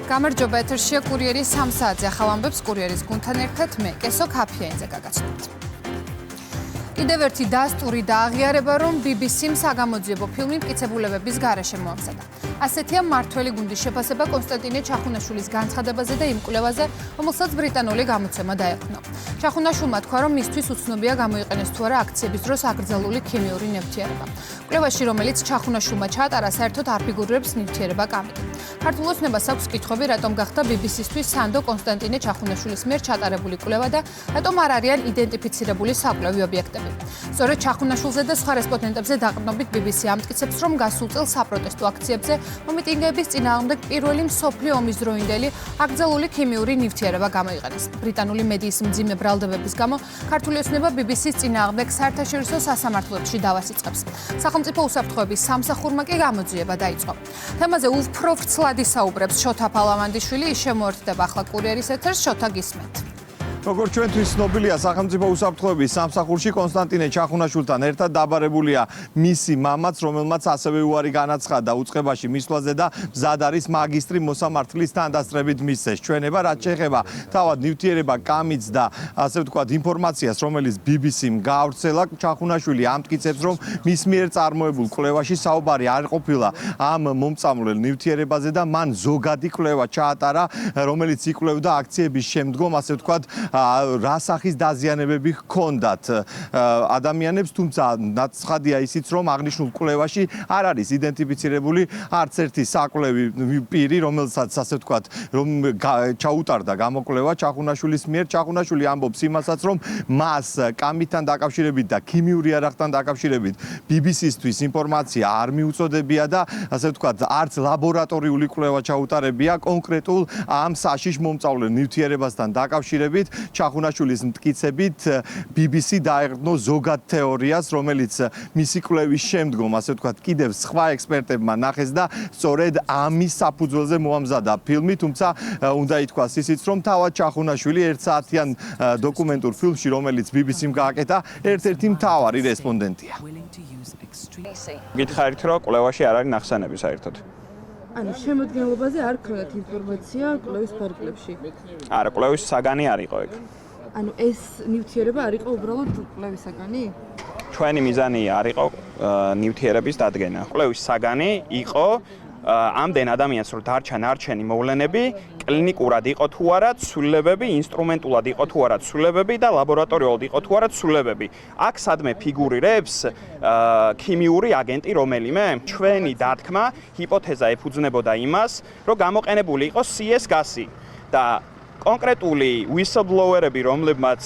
გამარჯობა, ეთერშია კურიერის 3 საათზე ახალ ამბებს კურიერის გუნდთან ერთად მე კესო ქაფიანიძე გაგაცნობთ. კიდევ ერთი დასტური და აღიარება, რომ BBC-მ საგამოძიებო ფილმი მტკიცებულებების გარეშე მოამზადა. ასეთია მმართველი გუნდის შეფასება კონსტანტინე ჩახუნაშვილის განცხადებაზე და იმ კვლევაზე, რომელსაც ბრიტანული გამოცემა დაექვნა. ჩახუნაშვილმა თქვა, რომ მისთვის უცნობია გამოიყენეს თუ არა აქციების დროს აკრძალული ქიმიური ნივთიერება. კვლევაში, რომელიც ჩახუნაშვილმა ჩაატარა, საერთოდ არ ფიგურირებს ნივთიერება კამიტი. ქართულ ოცნებას აქვს კითხვები, რატომ გახდა BBC-სთვის სანდო კონსტანტინე ჩახუნაშვილის მიერ ჩატარებული კვლევა და რატომ არ არიან იდენტიფიცირებული საკვლევი ობიექტები. სწორედ ჩახუნაშვილზე და სხვა რესპონდენტებზე დაყრდნობით BBC ამტკიცებს, რომ გასულ წელს საპროტესტო აქციებზე მომიტინგეების წინააღმდეგ პირველი მსოფლიო ომის დროინდელი აკრძალული ქიმიური ნივთიერება გამოიყენეს. ბრიტანული მედიის მძიმე ბრალდებების გამო ქართული ოცნება BBC-ს წინააღმდეგ საერთაშორისო სასამართლოებში დავას იწყებს. სახელმწიფო უსაფრთხოების სამსახურმა კი გამოძიება დაიწყო. თემაზე უფრო ვრცლად ისაუბრებს შოთა ფალავანდიშვილი, ის შემოერთდება ახლა კურიერის ეთერს. შოთა, გისმენთ. როგორც ჩვენთვის ცნობილია, სახელმწიფო უსაფრთხოების სამსახურში კონსტანტინე ჩახუნაშვილთან ერთად დაბარებულია მისი მამაც, რომელმაც ასევე უარი განაცხადა უწყებაში მისვლაზე და მზად არის მაგისტრი მოსამართლის თანდასწრებით მისცეს ჩვენება, რაც შეეხება თავად ნივთიერება კამიტს და ასე ვთქვათ ინფორმაციას, რომელიც BBC-მ გაავრცელა. ჩახუნაშვილი ამტკიცებს, რომ მის მიერ წარმოებულ კვლევაში საუბარი არ ყოფილა ამ მომწამლელ ნივთიერებაზე და მან ზოგადი კვლევა ჩაატარა, რომელიც იკვლევდა აქციების შემდგომ, ასე ვთქვათ, რა სახის დაზიანებები ჰქონდათ ადამიანებს, თუმცა ნაცხადია ისიც, რომ აღნიშნულ კვლევაში არ არის იდენტიფიცირებული არც ერთი საკვლევი პირი, რომელსაც ასე ვთქვათ, რომ ჩაუტარდა გამოკვლევა ჩახუნაშვილის მიერ. ჩახუნაშვილი ამბობს იმასაც, რომ მას კამიტთან დაკავშირებით და ქიმიური არაღთან დაკავშირებით BBC-სთვის ინფორმაცია არ მიუწოდებია და ასე ვთქვათ, არც ლაბორატორიული კვლევა ჩაუტარებია კონკრეტულ ამ საშიშ მომწავლელ ნივთიერებასთან დაკავშირებით. ჩახუნაშვილის მტკიცებით BBC დაეყრდნო ზოგად თეორიას, რომელიც მისი კვლევის შემდგომ, ასე ვთქვათ, კიდევ სხვა ექსპერტებმა ნახეს და სწორედ ამის საფუძველზე მოამზადა ფილმი, თუმცა უნდა ითქვას ისიც, რომ თავად ჩახუნაშვილი 1 საათიან დოკუმენტურ ფილმში, რომელიც BBC-მ გააკეთა, ერთ-ერთი მთავარი რესპონდენტია. გითხარით, რომ კვლევაში არ არის ნახსენები საერთოდ. ანუ შემოდგენლობაზე არ ქონდათ ინფორმაცია კვლევის ფარგლებში. არა, კვლევის საგანი არ იყო ეგ. ანუ ეს ნივთიერება არ იყო უბრალოდ კვლევის საგანი? ჩვენი მიზანი არ იყო ნივთიერების დადგენა. კვლევის საგანი იყო ამდენ ადამიანს რომ დარჩა ნარჩენი მოვლენები, კლინიკურად იყო თუ არა ცვლილებები, ინსტრუმენტულად იყო თუ არა ცვლილებები და ლაბორატორიულად იყო თუ არა ცვლილებები. აქ სადმე ფიგურირებს ქიმიური აგენტი რომელიმე. ჩვენი დათქმა, ჰიპოთეზა ეფუძნებოდა იმას, რომ გამოყენებული იყო CS გაზი და კონკრეტული whistleblower-ები, რომლებმაც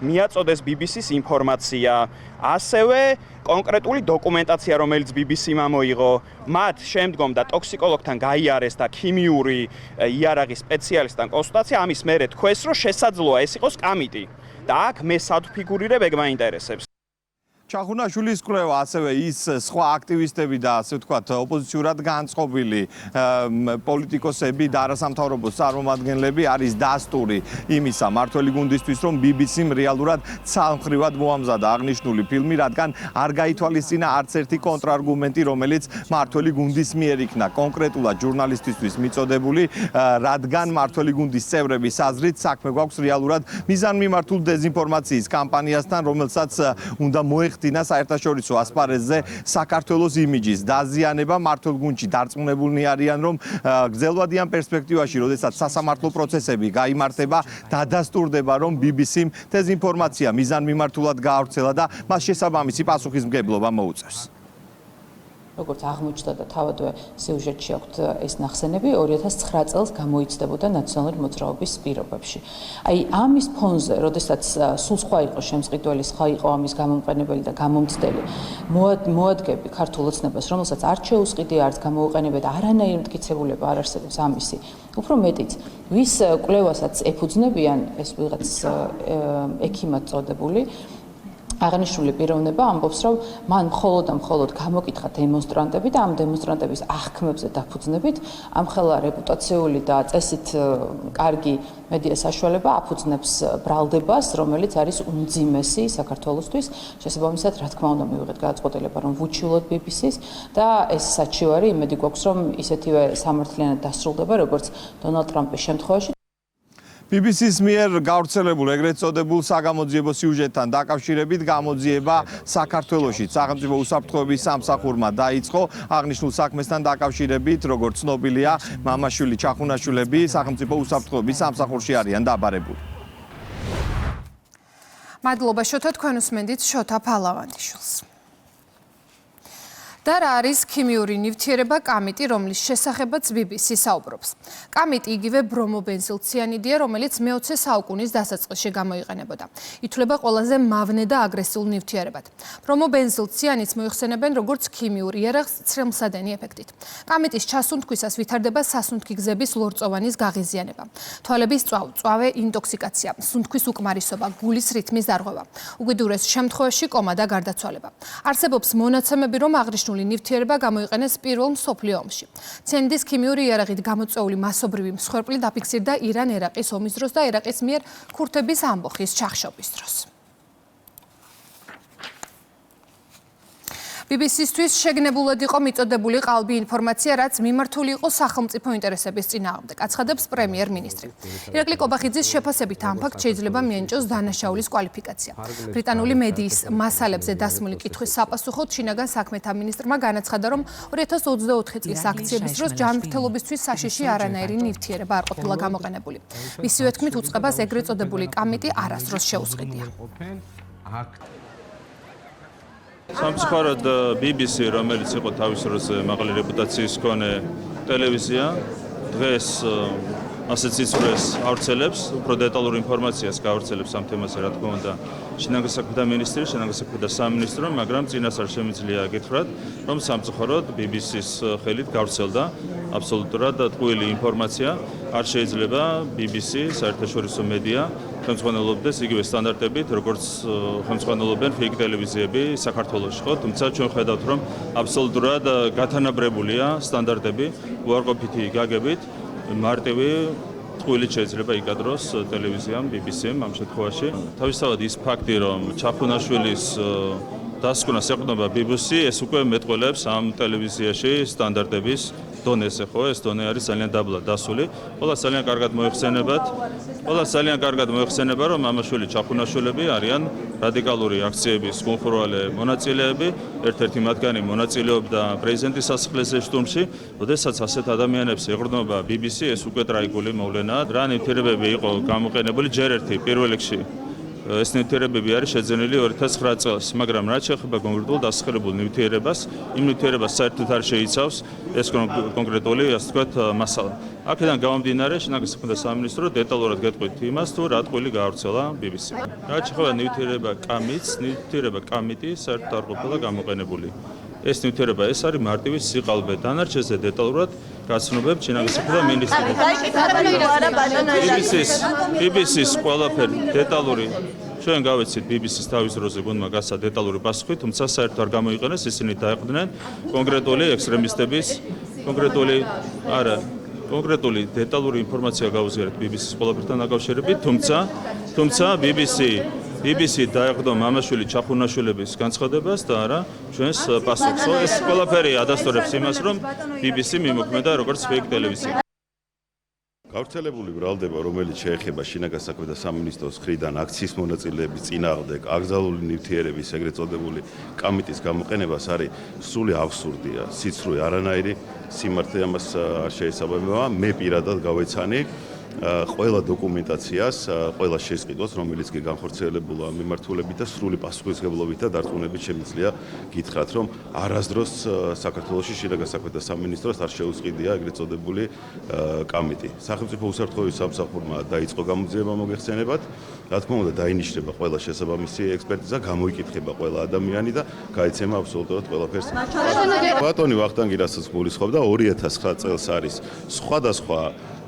მიაწოდეს BBC-ს ინფორმაცია, ასევე კონკრეტული დოკუმენტაცია, რომელიც BBC-მ მოიღო, მათ შემდგომ და ტოქსიკოლოგთან გაიარეს და ქიმიური იარაღის სპეციალისტთან კონსულტაცია, ამის მერე თქვეს, რომ შესაძლოა ეს იყოს კამიტი. და აქ მე სად ფიგურირებ, ეგ მაინტერესებს. ჩახუნაშვილის კვლევა, ასევე ის სხვა აქტივისტები და ასე ვთქვათ, ოპოზიციურად განწყობილი პოლიტიკოსები და არასამთავრობო წარმომადგენლები არის დასტური იმისა მმართველი გუნდისთვის, რომ BBC-მ რეალურად ცალმხრივად მოამზადა აღნიშნული ფილმი, რადგან არ გაითვალისწინა არც ერთი კონტრარგუმენტი, რომელიც მმართველი გუნდის მიერ იქნა კონკრეტულად ჟურნალისტისთვის მიწოდებული, რადგან მმართველი გუნდის წევრების აზრით საქმე გვაქვს რეალურად მიზანმიმართულ დეზინფორმაციის კამპანიასთან, რომელსაც უნდა მოეხდინა საერთაშორისო ასპარეზზე საქართველოს იმიჯის დაზიანება. მმართველ გუნდში დარწმუნებულნი არიან, რომ გრძელვადიან პერსპექტივაში, როდესაც სასამართლო პროცესები გაიმართება, დადასტურდება, რომ BBC-მ დეზინფორმაცია მიზანმიმართულად გაავრცელა და მას შესაბამისი პასუხისმგებლობა მოუწევს. როგორც აღმოჩნდა და თავადვე სიუჟეტში აქვთ ეს ნახსენები 2009 წელს გამოიცდებოდა ნაციონალური მოძრაობის პირობებში. აი ამის ფონზე, როდესაც სულ სხვა იყო შემსყიდველი, სხვა იყო ამის გამომყენებელი და გამომცდელი მოადგები ქართულ ოცნებას, რომელსაც არ შეუსყიდია, არც გამოუყენებია და არანაირი მტკიცებულება არ არსებობს ამისი. უფრო მეტიც, ვის კვლევასაც ეფუძნებიან ეს ვიღაც ექიმად წოდებული, აღნიშნული პიროვნება ამბობს, რომ მან მხოლოდ გამოკითხა დემონსტრანტები და ამ დემონსტრანტების აღქმებზე დაფუძნებით ამხელა რეპუტაციული და წესით კარგი მედია საშუალება აფუძნებს ბრალდებას, რომელიც არის უმძიმესი საქართველოსთვის. შესაბამისად, რა თქმა უნდა, მივიღეთ გადაწყვეტილება, რომ ვუჩივლოთ BBC-ს და ეს საჩივარი იმედი გვაქვს, რომ ისეთივე სამართლიანად დასრულდება, როგორც დონალდ ტრამპის შემთხვევაში. BBC-ს მიერ გავრცელებულ ეგრეთ წოდებულ საგამოძიებო სიუჟეტთან დაკავშირებით გამოძიება საქართველოში სახელმწიფო უსაფრთხოების სამსახურმა დაიწყო აღნიშნულ საქმესთან დაკავშირებით, როგორც ცნობილია, მამაშვილი ჩახუნაშვილები სახელმწიფო უსაფრთხოების სამსახურში არიან დაბარებული. მადლობა შოთა, თქვენ უსმენთ შოთა ფალავანდიშვილს. და რა არის ქიმიური ნივთიერება კამიტი, რომლის შესახებაც BBC საუბრობს. კამიტი იგივე ბრომობენზილციანიდია, რომელიც მე-20 საუკუნის დასაწყისში გამოიყენებოდა. ითვლება ყველაზე მავნე და აგრესიულ ნივთიერებად. ბრომობენზილციანიდს მოიხსენებენ როგორც ქიმიურ იარაღს ცრემლსადენი ეფექტით. კამიტის ჩასუნთქვისას ვითარდება სასუნთქი გზების ლორწოვანის გაღიზიანება. თვალების წვავე, ინტოქსიკაცია, სუნთქვის უკმარისობა, გულის რითმის დარღვევა. უკიდურეს შემთხვევაში კომა და გარდაცვალება. არსებობს მონაცემები, რომ აღნიშნული ნივთიერება გამოიყენეს პირველ მსოფლიო ომში. ცენდის ქიმიური იარაღით გამოწვეული მასობრივი მსხვერპლი დაფიქსირდა ირან-ერაყის ომის დროს და ერაყის მიერ ქურთების ამბოხის ჩახშობის დროს. BBC-სთვის შეგნებულად იყო მიწოდებული ყალბი ინფორმაცია, რაც მიმართული იყო სახელმწიფო ინტერესების წინააღმდეგ, აცხადებს პრემიერ-მინისტრი. ირაკლი კობახიძის შეფასებით ამ ფაქტს შეიძლება მიენიჭოს დანაშაულის კვალიფიკაცია. ბრიტანული მედიის მასალებზე დასმული კითხვის საპასუხოდ შინაგან საქმეთა მინისტრმა განაცხადა, რომ 2024 წლის აქციების დროს ჯანმრთელობისთვის საშიში არანაირი ნივთიერება არ ყოფილა გამოყენებული. მისივე თქმით, უწყებას ეგრეთ წოდებული კამიტი არასდროს შეუსყიდია. სამწუხაროდ BBC, რომელიც იყო თავის დროზე მაღალი რეპუტაციის მქონე ტელევიზია, დღეს ასეთ სიცრუეს ავრცელებს, უფრო დეტალურ ინფორმაციას გაავრცელებს ამ თემაზე, რა თქმა უნდა, შინაგან საქმეთა მინისტრი, შინაგან საქმეთა სამინისტრო, მაგრამ წინასწარ შემიძლია გითხრათ, რომ სამწუხაროდ BBC-ს ხელით გავრცელდა აბსოლუტურად ტყუილი ინფორმაცია. არ შეიძლება BBC, საერთაშორისო მედია, ხელმძღვანელობდეს იგივე სტანდარტებით, როგორც ხელმძღვანელობენ ფეიქ ტელევიზიები საქართველოში, ხო? თუმცა ჩვენ ხედავთ, რომ აბსოლუტურად გათანაბრებულია სტანდარტები, უარყოფითი გაგებით, მარტივი ტყუილით შეიძლება იკადროს ტელევიზიამ, BBC-მ ამ შემთხვევაში. თავისთავად ის ფაქტი, რომ ჩახუნაშვილის დასკვნას ეყრდნობა BBC, ეს უკვე მეტყველებს ამ ტელევიზიაში სტანდარტების დონეზე, ხო? ეს დონე არის ძალიან დაბლა დასული. ყველა ძალიან კარგად მოიხსენება, რომ მამაშვილი ჩახუნაშვილები არიან რადიკალური აქციების მომხმარვალე მონაწილეები. ერთ-ერთი მათგანი მონაწილეობდა პრეზიდენტის სასახლეზე შტურმში. როდესაც ასეთ ადამიანებს ეყრდნობა BBC, ეს უკვე ტრაგიკული მოვლენაა. რა ნივთიერებები იყო გამოყენებული ჯერ ერთი პირველ რიგში ეს ნივთიერებები არის შეძენილი 2009 წელს, მაგრამ რაც შეეხება კონკრეტულ დასახელებულ ნივთიერებას, იმ ნივთიერებას საერთოდ არ შეიცავს ეს კონკრეტული, ასე ვთქვათ, მასალა. აქედან გამომდინარე, შინაგან საქმეთა სამინისტრო დეტალურად გეტყვით იმას, თუ რა ტყუილი გაავრცელა BBC. რაც შეეხება ნივთიერება კამიტი საერთოდ არ ყოფილა გამოყენებული. ეს ნივთიერება ეს არის მარტივი სიყალბე. დანარჩენზე დეტალურად გაცნობებთ შინაგან საქმეთა მინისტრი. BBC-ს ყველაფერი დეტალური ჩვენ გავეცით BBC-ს თავის დროზე გუნდმა გასცა დეტალური პასუხი, თუმცა საერთოდ არ გამოიყენეს, ისინი დაეყრდნენ კონკრეტული ექსტრემისტების, კონკრეტული დეტალური ინფორმაცია გაუზიარეთ BBC-ს ყველაფერთან დაკავშირებით, თუმცა BBC დაეყრდო მამაშვილი ჩახუნაშვილების განცხადებას და არა ჩვენს პასუხს. ეს ყველაფერი ადასტურებს იმას, რომ BBC მიმოქმედა როგორც ფეიქ ტელევიზია. გავრცელებული ბრალდება, რომელიც შეეხება შინაგან საქმეთა სამინისტროს მხრიდან აქციის მონაწილეების წინააღმდეგ აკრძალული ნივთიერების ეგრეთ წოდებული კამიტის გამოყენებას არის სრული აბსურდია, სიცრუე, არანაირი სიმართლე ამას არ შეესაბამება. მე პირადად გავეცანი ყველა დოკუმენტაციას, ყველა შესყიდვას, რომელიც კი განხორციელებულა მიმართულებით და სრული პასუხისმგებლობით და დარწმუნებით შემიძლია გითხრათ, რომ არასდროს საქართველოში შინაგან საქმეთა სამინისტროს არ შეუსყიდია ეგრეთ წოდებული კამიტი. სახელმწიფო უსაფრთხოების სამსახურმა დაიწყო გამოძიება მოგეხსენებათ. რა თქმა უნდა, დაინიშნება ყველა შესაბამისი ექსპერტიზა, გამოიკითხება ყველა ადამიანი და გაიცემა აბსოლუტურად ყველაფერს. ბატონი ვახტანგი რასაც გულისხმობდა 2009 წელს არის სხვადასხვა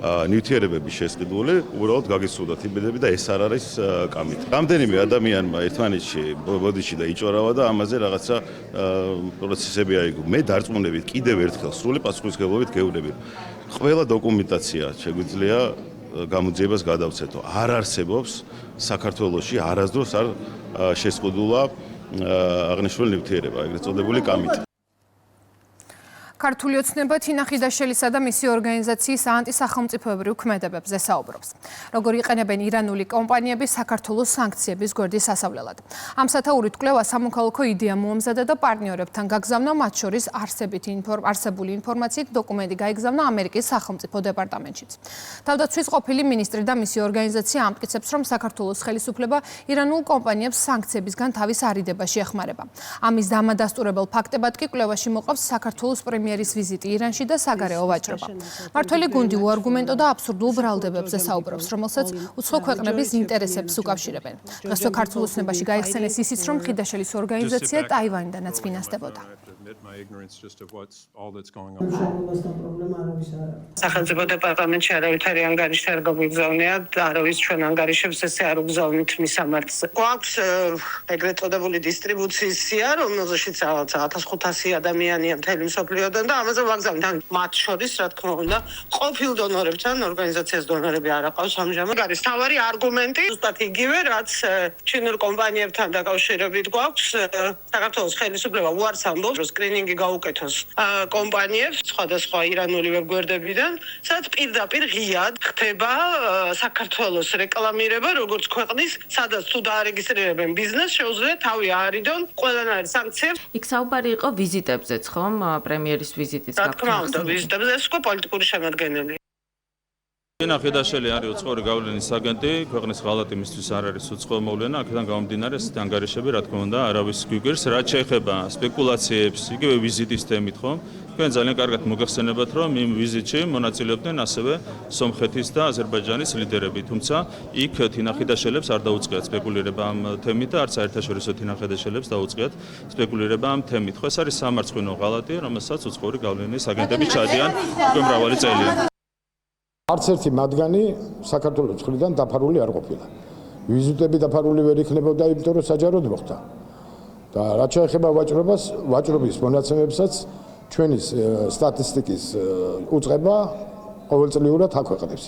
ნივთიერებების შესყიდული, უბრალოდ გაგისურვოთ იმედები და ეს არ არის კამიტი. რამდენიმე ადამიანმა ერთმანეთში ბოდიში და იჭორავა და ამაზე რაღაცა პროცესები აიგო. მე დარწმუნებით კიდევ ერთხელ სრული პასუხისმგებლობით გეუბნები. ყველა დოკუმენტაცია შეგვიძლია გამოძიებას გადავცეთო. არ არსებობს საქართველოში არასდროს არ შესყიდულა აღნიშნული ნივთიერება, ეგრეთ წოდებული კამიტი. ქართული ოცნება თინა ხიდაშელისა და მისი ორგანიზაციის ანტისახელმწიფოებრივ ქმედებებზე საუბრობს. როგორ იყენებენ ირანული კომპანიები საქართველოს სანქციების გვერდის სასავლელად. ამ სათაურით კვლევა სამოქალაქო იდეა მოამზადა და პარტნიორებთან გაგზავნა, მათ შორის არსებული ინფორმაციით დოკუმენტი გაიგზავნა ამერიკის სახელმწიფო დეპარტამენტშიც. თავდაცვის ყოფილი მინისტრი და მისი ორგანიზაცია ამტკიცებს, რომ საქართველოს ხელისუფლება ირანულ კომპანიებს სანქციებისგან თავის არიდებაში ეხმარება. ამის დამადასტურებელ ფაქტებად კი კვლევაში მოყავს საქართველოს პრემიერის ვიზიტი ირანში და საგარეო ვაჭრობა. მართველი გუნდი უარგუმენტო და აბსურდულ ბრალდებებზე საუბრობს, რომელსაც უცხო ქვეყნების ინტერესებს უკავშირებენ. დღესვე ქართულ ოცნებაში გაიხსენეს ისიც, რომ ხიდაშელის ორგანიზაცია ტაივანიდანაც ფინანსდებოდა. სახელმწიფო დეპარტამენტში არავითარი ანგარიში არ გაგვიგზავნია და არავის ჩვენ ანგარიშებს ესე არ უგზავნით მისამართს. გვაქვს ეგრეთ წოდებული დისტრიბუციის სია, რომელზეც 1500 ადამიანია მთელი მსოფლიოდან და ამაზე ვაგზავნით. მათ შორის, რა თქმა უნდა, ყოფილ დონორებთან ორგანიზაციას დონორები არ აყავს ამჟამად. არის თავარი არგუმენტი, ზუსტად იგივე, რაც ჩინურ კომპანიებთან დაკავშირებით გვაქვს. საქართველოს ხელისუფლება უარს ამბობს, რომ სკრინინგი გაუკეთოს კომპანიებს სხვადასხვა ირანული ვებგვერდებიდან, სადაც პირდაპირ ღიად ხდება საქართველოს რეკლამირება, როგორც ქვეყნის, სადაც თუ დაარეგისტრირებენ ბიზნესს, შეუძლია თავი აარიდონ ყველანაირ სანქციებს. იქ საუბარი იყო ვიზიტებზეც, ხომ? პრემიერის ვიზიტიც რა თქმა უნდა, ვიზიტებზე ეს უკვე პოლიტიკური შემადგენელი. თინა ხიდაშელი არის უცხოური გავლენის აგენტი, ქვეყნის ღალატი მისთვის არ არის უცხო მოვლენა, აქედან გამომდინარე ეს ანგარიშები, რა თქმა უნდა, არავის გვიგერს, რაც შეეხება სპეკულაციებს, იგივე ვიზიტის თემით, ხო? თქვენ ძალიან კარგად მოგეხსენებათ, რომ იმ ვიზიტში მონაწილეობდნენ ასევე სომხეთის და აზერბაიჯანის ლიდერები, თუმცა იქ თინა ხიდაშელებს არ დაუწყიათ სპეკულირება ამ თემით და არც საერთაშორისო თინა ხიდაშელებს დაუწყიათ სპეკულირება ამ თემით. ხო, ეს არის სამარცხვინო ღალატი, რომელსაც უცხოური გავლენის აგენტები ჩადიან უკვე მრავალი წელია. არც ერთი მათგანი საქართველოს მხრიდან დაფარული არ ყოფილა. ვიზიტები დაფარული ვერ იქნებოდა, იმიტომ რომ საჯაროდ მოხდა. და რაც შეეხება ვაჭრობას, ვაჭრობის მონაცემებსაც ჩვენი სტატისტიკის უწყება ყოველწლიურად აქვეყნებს.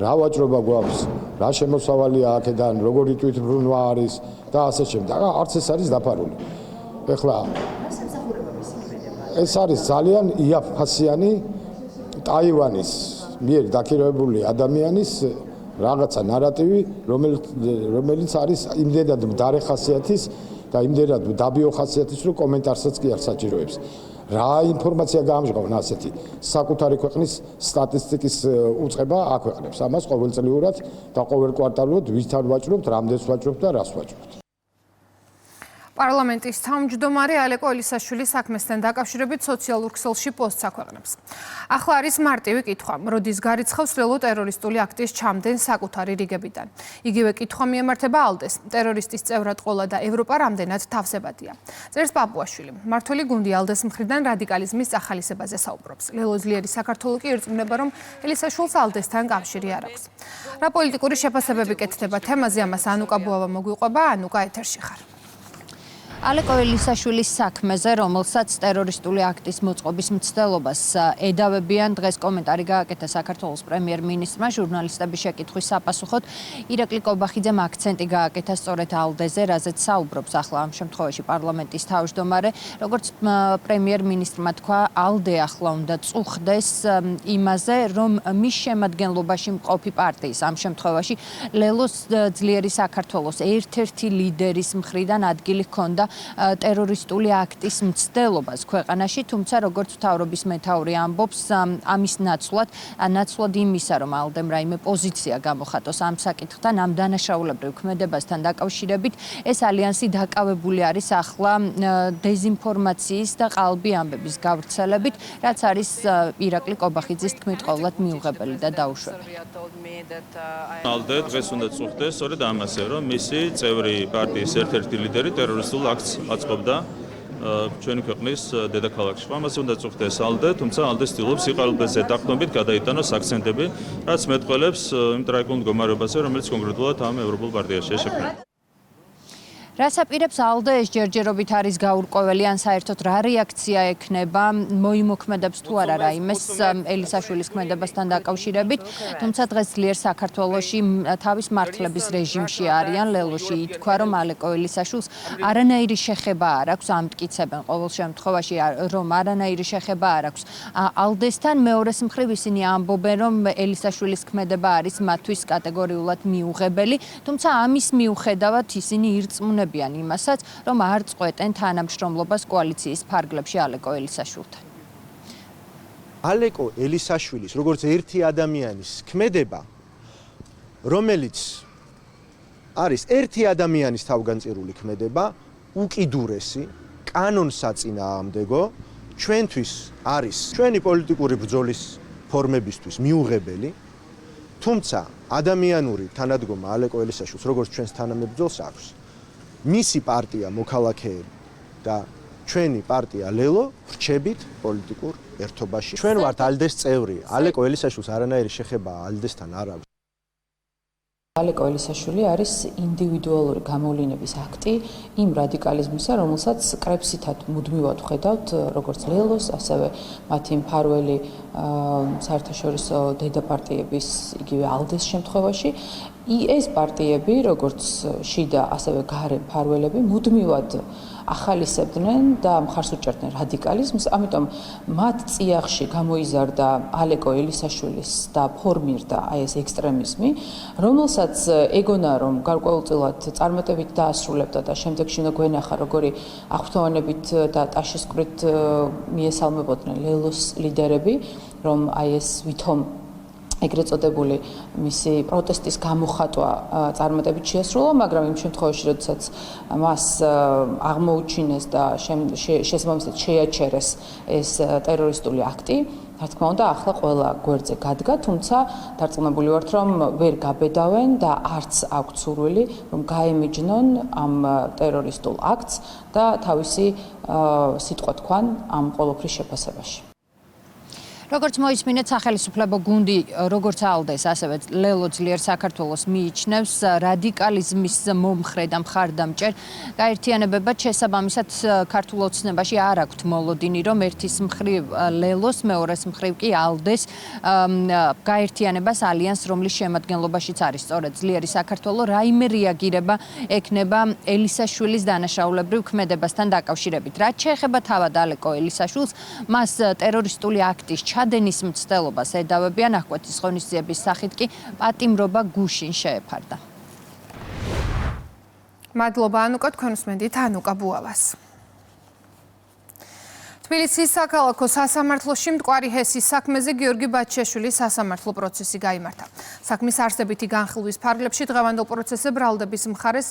რა ვაჭრობა გვაქვს, რა შემოსავალია აქედან, როგორი თვითმფრინვა არის და ასე შემდეგ. არც ეს არის დაფარული. ეხლა ეს არის ძალიან იაფფასიანი ტაივანის მიერ დაქირავებული ადამიანის რაღაცა ნარატივი, რომელიც არის იმდენად მდარე ხასიათის და იმდენად დაბიო ხასიათის, რომ კომენტარსაც კი არ საჭიროებს. რა ინფორმაცია გაამჟღავნა ასეთი საკუთარი ქვეყნის სტატისტიკის უწყება აქვეყნებს ამას ყოველწლიურად და ყოველკვარტალურად ვითარ ვაჭრობთ, რამდენს ვაჭრობთ და რას ვაჭრობთ. პარლამენტის თავმჯდომარე ალეკო ელისაშვილი საქმესთან დაკავშირებით სოციალურ ქსელში პოსტს აქვეყნებს. ახლა არის მარტივი კითხვა, როდის გარიცხავს ლელო ტერორისტული აქტის ჩამდენ საკუთარი რიგებიდან. იგივე კითხვა მიემართება ალდეს. ტერორისტის წევრად ყოლა და ევროპა რამდენად თავსებადია. წერს პაპუაშვილი. მართველი გუნდი ალდეს მხრიდან რადიკალიზმის წახალისებაზე საუბრობს. ლელო ძლიერი საქართველო კი ერწმუნება, რომ ელისაშვილს ალდესთან კავშირი არ აქვს. რა პოლიტიკური შეფასებები კეთდება თემაზე, ამას ანუკა ბუავა მოგვიყვება, ანუკა ეთერში ხარ. ალეკო ელისაშვილის საქმეზე, რომელსაც ტერორისტული აქტის მოწყობის მცდელობას ედავებიან, დღეს კომენტარი გააკეთა საქართველოს პრემიერ-მინისტრმა ჟურნალისტების შეკითხვის საპასუხოდ. ირაკლი კობახიძემ აქცენტი გააკეთა სწორედ ალდეზე, რაზეც საუბრობს ახლა ამ შემთხვევაში პარლამენტის თავმჯდომარე. როგორც პრემიერ-მინისტრმა თქვა, ალდე ახლა უნდა წუხდეს იმაზე, რომ მის შემადგენლობაში მყოფი პარტიის, ამ შემთხვევაში ლელოს ძლიერი საქართველოს ერთ-ერთი ლიდერის მხრიდან ადგილი ჰქონდა ტერორისტული აქტის მცდელობას ქვეყანაში, თუმცა როგორც მთავრობის მეთაური ამბობს, ამის ნაცვლად იმისა, რომ ალდემ რაიმე პოზიცია გამოხატოს ამ საკითხთან, ამ დანაშაულებრივ ქმედებასთან დაკავშირებით, ეს ალიანსი დაკავებული არის ახლა დეზინფორმაციის და ყალბი ამბების გავრცელებით, რაც არის ირაკლი კობახიძის თქმით ყოვლად მიუღებელი და დაუშვებელი. ალდე დღეს უნდა წუხდეს სწორედ ამაზე, რომ მისი წევრი პარტიის ერთ-ერთი ლიდერი ტერორისტულ აქტს აწყობდა, ჩვენი ქვეყნის დედაქალაქში. ამაზე უნდა წუხდეს ალდე, თუმცა ალდე ცდილობს სიყალბეზე დაყრდნობით გადაიტანოს აქცენტები, რაც მეტყველებს იმ ტრაგიკულ მდგომარეობაზე, რომელიც კონკრეტულად ამ ევროპულ პარტიაშია შექმნილი. რას აპირებს ალდე ეს ჯერჯერობით არის გაურკვეველი ან საერთოდ რა რეაქცია ექნება მოიმოქმედებს თუ არა რაიმეს ელისაშვილის ქმედებასთან დაკავშირებით თუმცა დღეს ძლიერ საქართველოში თავის მართლების რეჟიმში არიან ლელოში ითქვა რომ ალეკო ელისაშვილს არანაირი შეხება არ აქვს ამტკიცებენ ყოველ შემთხვევაში რომ არანაირი შეხება არ აქვს ალდესთან მეორეს მხრივ ისინი ამბობენ რომ ელისაშვილის ქმედება არის მათთვის კატეგორიულად მიუღებელი თუმცა ამის მიუხედავად ისინი ირწმუნებიან იმასაც, რომ არ წყვეტენ თანამშრომლობას კოალიციის ფარგლებში ალეკო ელისაშვილთან. ალეკო ელისაშვილის როგორც ერთი ადამიანის ქმედება, რომელიც არის ერთი ადამიანის თავგანწირული ქმედება, უკიდურესი, კანონსაწინააღმდეგო, ჩვენთვის არის ჩვენი პოლიტიკური ბრძოლის ფორმებისთვის მიუღებელი, თუმცა ადამიანური თანადგომა ალეკო ელისაშვილს როგორც ჩვენს თანამებრძოლს აქვს. მისი პარტია მოქალაქეები და ჩვენი პარტია ლელო ვრჩებით პოლიტიკურ ერთობაში. ჩვენ ვართ ალდეს წევრი. ალეკო ელისაშვილს არანაირი შეხება ალდესთან არ აქვს. ალეკო ელისაშვილი არის ინდივიდუალური გამოვლინების აქტი იმ რადიკალიზმისა, რომელსაც კრებსითად მუდმივად ვხედავთ როგორც ლელოს, ასევე მათი მფარველი საერთაშორისო დედაპარტიების, იგივე ალდეს შემთხვევაში. ეს პარტიები, როგორც შიდა, ასევე გარე მფარველები, მუდმივად ახალისებდნენ და მხარს უჭერდნენ რადიკალიზმს, ამიტომ მათ წიაღში გამოიზარდა ალეკო ელისაშვილის და ფორმირდა აი ეს ექსტრემიზმი, რომელსაც ეგონა რომ გარკვეულწილად წარმატებით დაასრულებდა და შემდეგში უნდა გვენახა როგორი აღფრთოვანებით და ტაშისკვრით მიესალმებოდნენ ლელოს ლიდერები, რომ აი ეს ვითომ ეგრეთ წოდებული მისი პროტესტის გამოხატვა წარმატებით შეასრულა, მაგრამ იმ შემთხვევაში, როდესაც მას აღმოუჩინეს და შესაბამისად შეაჩერეს ეს ტერორისტული აქტი, რა თქმა უნდა, ახლა ყველა გვერდზე გადგა, თუმცა დარწმუნებული ვართ, რომ ვერ გაბედავენ და არც აქვთ სურვილი, რომ გაემიჯნონ ამ ტერორისტულ აქტს და თავისი სიტყვა თქვან ამ ყოველფრის შეფასებაში. როგორც მოისმინეთ, სახელმწიფო გუნდი, როგორც ალდეს, ასევე ლელო ძლიერ საქართველოს მიიჩნევს რადიკალიზმის მომხრე და მხარდამჭერ გაერთიანებებად შესაბამისად ქართულ ოცნებაში არ აქვთ მოლოდინი, რომ ერთის მხრივ ლელოს, მეორეს მხრივ კი ალდეს გაერთიანებას ალიანს, რომლის შემადგენლობაშიც არის სწორედ ძლიერი საქართველო, რაიმე რეაგირება ექნება ელისაშვილის დანაშაულებრივ ქმედებასთან დაკავშირებით. რაც შეეხება თავად ალეკო ელისაშვილს, მას ტერორისტული აქტის ჩადენის მცდელობას ედავებიან, აღკვეთის ღონისძიების სახით კი პატიმრობა გუშინ შეეფარდა. მადლობა ანუკა, თქვენ უსმენთ ანუკა ბუალას. თბილისის საქალაქო სასამართლოში მტკვარი ჰესის საქმეზე გიორგი ბაჩაშვილის სასამართლო პროცესი გაიმართა. საქმის არსებითი განხილვის ფარგლებში დღევანდელ პროცესზე ბრალდების მხარის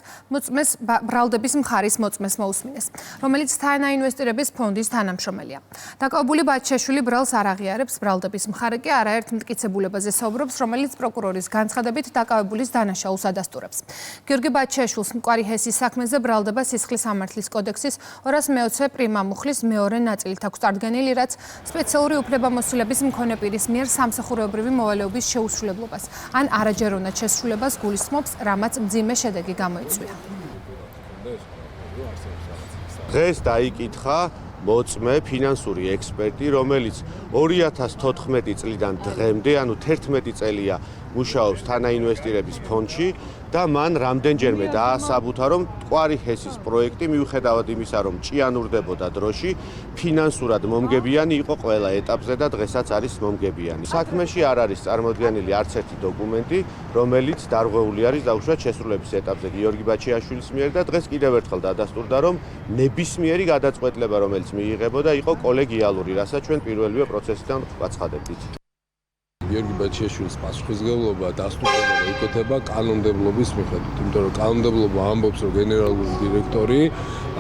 მოწმეს მოусმინეს, რომელიც თანაინვესტირების ფონდის თანამშრომელია. დაკავებული ბაჩაშვილი ბრალს არ აღიარებს, ბრალდების მხარე კი არაერთ მტკიცებულებაზე საუბრობს, რომელიც პროკურორის განცხადებით დაკავებულის დანაშაულს ადასტურებს. გიორგი ბაჩაშვილს მტკვარი ჰესის საქმეზე ბრალდება სისხლის სამართლის კოდექსის 220 პრიმა მუხლის მეორე ნაწილით აქვს წარდგენილი, რაც სპეციალური უფლებამოსილების მქონე პირის მიერ სამსახურეობრივი მოვალეობის შეუსრულებლობას ან არაჯეროვნად შესრულებას გულისხმობს, რამაც მძიმე შედეგი გამოიწვია. დღეს დაიკითხა მოწმე ფინანსური ექსპერტი, რომელიც 2014 წლიდან დღემდე, ანუ 11 წელია მუშაობს თანაინვესტირების ფონდში და მან რამდენჯერმე დაასაბუთა, რომ მტკვარი ჰესის პროექტი მიუხედავად იმისა, რომ ჭიანურდებოდა დროში, ფინანსურად მომგებიანი იყო ყველა ეტაპზე და დღესაც არის მომგებიანი. საქმეში არ არის წარმოდგენილი არც ერთი დოკუმენტი, რომელიც დარღვეული არის დაუშვათ შესრულების ეტაპზე გიორგი ბაჩაშვილის მიერ და დღეს კიდევ ერთხელ დადასტურდა, რომ ნებისმიერი გადაწყვეტილება, რომელიც მიიღებოდა, იყო კოლეგიალური, რასაც ჩვენ პირველივე პროცესიდან ვაცხადებდით. გიორგი ბაჩაშვილის პასუხისმგებლობა დასტურდება და იკეთება კანონმდებლობის მიხედვით, იმიტომ რომ კანონმდებლობა ამბობს, რომ გენერალური დირექტორი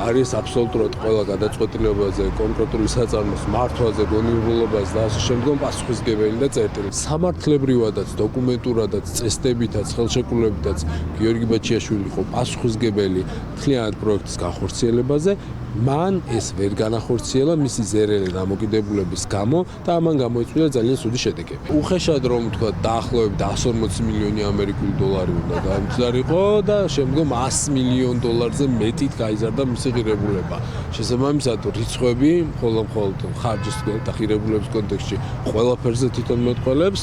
არის აბსოლუტურად ყველა გადაწყვეტილებაზე, კონკრეტული საწარმოს მართვაზე, გონიურულობაზე და ასე შემდგომ პასუხისმგებელი და წერტილი. სამართლებრივადაც, დოკუმენტურადაც, წესდებითაც, ხელშეკრულებითაც გიორგი ბაჩაშვილი იყო პასუხისმგებელი მთლიანად პროექტის განხორციელებაზე. მან ეს ვერ განახორციელა მისი ზერელი დამოკიდებულების გამო და ამან გამოიწვია ძალიან ცუდი შედეგები. უხეშად რომ თქვა დაახლოებით 140 მილიონი ამერიკული დოლარი უნდა გამძლარიყო და შემდგომ 100 მილიონ დოლარზე მეტით გაიზარდა მისი ღირებულება. შესაბამისად რიცხვები მხოლოდ ხარჯის და ღირებულების კონტექსტში ყველაფერზე თვითონ მეტყველებს.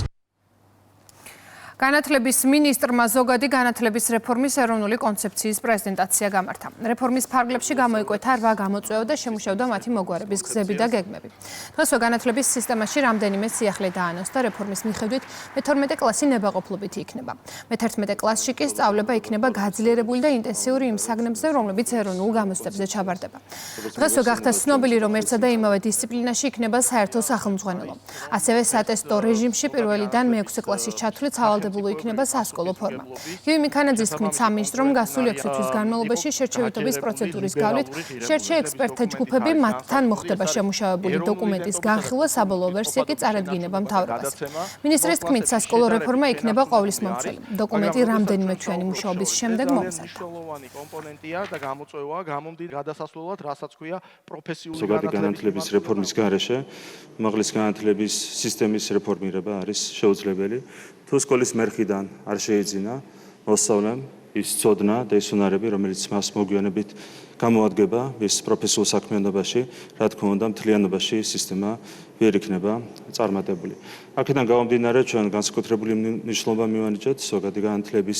განათლების მინისტრმა ზოგადი განათლების რეფორმის ეროვნული კონცეფციის პრეზენტაცია გამართა. რეფორმის ფარგლებში გამოიკვეთა 8 გამოწვევა და შემუშავდა მათი მოგვარების გზები და გეგმები. დღესვე განათლების სისტემაში რამდენიმე სიახლე დაანონსდა რეფორმის მიხედვით მე-12 კლასი ნებაყოფლობით იქნება. მე-11 კლასში კი სწავლება იქნება გაძლიერებული და ინტენსიური იმ საგნებზე, რომლებიც ეროვნულ გამოცდებზე ჩაბარდება. დღესვე გახდა ცნობილი, რომ ერთსა და იმავე დისციპლინაში იქნება საერთო სახელმძღვანელო. ასევე სატესტო რეჟიმში პირველიდან მე-6 კლასის ჩათვლით სავალდებულო იქნება სასკოლო ფორმა. გივი მიქანაძის თქმით, სამინისტრომ გასული 6 თვის განმავლობაში შერჩევითობის პროცედურის გავლით შერჩე ექსპერტთა ჯგუფები მათთან მოხდება შემუშავებული დოკუმენტის განხილვა, საბოლოო ვერსია კი წარადგინება მთავრობას. მინისტრის თქმით, სასკოლო რეფორმა იქნება ყოვლის მომცველი. დოკუმენტი რამდენიმე თვიანი მუშაობის შემდეგ მომზადდა. კომპონენტია და გამოწვევაა გამომდინარე გადასასვლელად, რასაც ქვია პროფესიული ზოგადი განათლების რეფორმის გარეშე უმაღლესი განათლების სისტემის რეფორმირება არის შეუძლებელი. თუ სკოლის მერხიდან არ შეიძინა მოსწავლემ ის ცოდნა და ის უნარები, რომელიც მას მოგვიანებით გამოადგება ის პროფესიულ საქმიანობაში, რა თქმა უნდა, მთლიანობაში სისტემა ვერ იქნება წარმატებული. აქედან გამომდინარე, ჩვენ განსაკუთრებული მნიშვნელობა მივანიჭებთ ზოგადი განათლების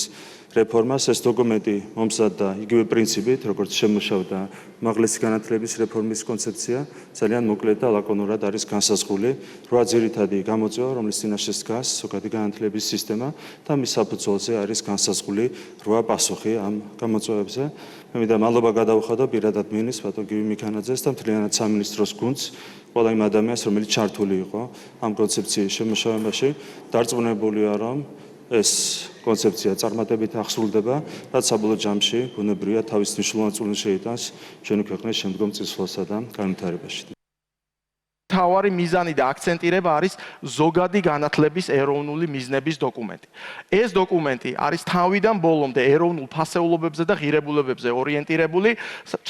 რეფორმას. ეს დოკუმენტი მომზადდა იგივე პრინციპით, როგორც შემუშავდა უმაღლესი განათლების რეფორმის კონცეფცია, ძალიან მოკლედ და ლაკონურად არის განსაზღვრული 8 ძირითადი გამოწვევა, რომლის წინაშე დგას ზოგადი განათლების სისტემა და მის საფუძველზე არის განსაზღვრული 8 პასუხი ამ გამოწვევებზე. მე მინდა მადლობა გადავუხადო პირადად მინისტრს ბატონ გივი მიქანაძეს და მთლიანად სამინისტროს გუნდს, ყველა იმ ადამიანს, რომელიც ჩართული იყო ამ კონცეფციის შემუშავებაში. დარწმუნებულია, რომ ეს კონცეფცია წარმატებით აღსრულდება, რაც საბოლოო ჯამში ბუნებრივია თავის მნიშვნელოვან წვლილს შეიტანს ჩვენი ქვეყნის შემდგომ წინსვლასა და განვითარებაში. მთავარი მიზანი და აქცენტირება არის ზოგადი განათლების ეროვნული მიზნების დოკუმენტი. ეს დოკუმენტი არის თავიდან ბოლომდე ეროვნულ ფასეულობებზე და ღირებულებებზე ორიენტირებული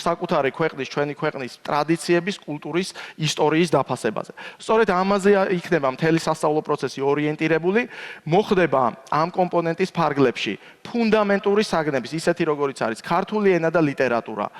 საკუთარი ქვეყნის, ჩვენი ქვეყნის ტრადიციების, კულტურის, ისტორიის დაფასებაზე. სწორედ ამაზე იქნება მთელი სასწავლო პროცესი ორიენტირებული, მოხდება ამ კომპონენტის ფარგლებში ფუნდამენტური საგნების, ისეთი როგორიც არის ქართული ენა და ლიტერატურა,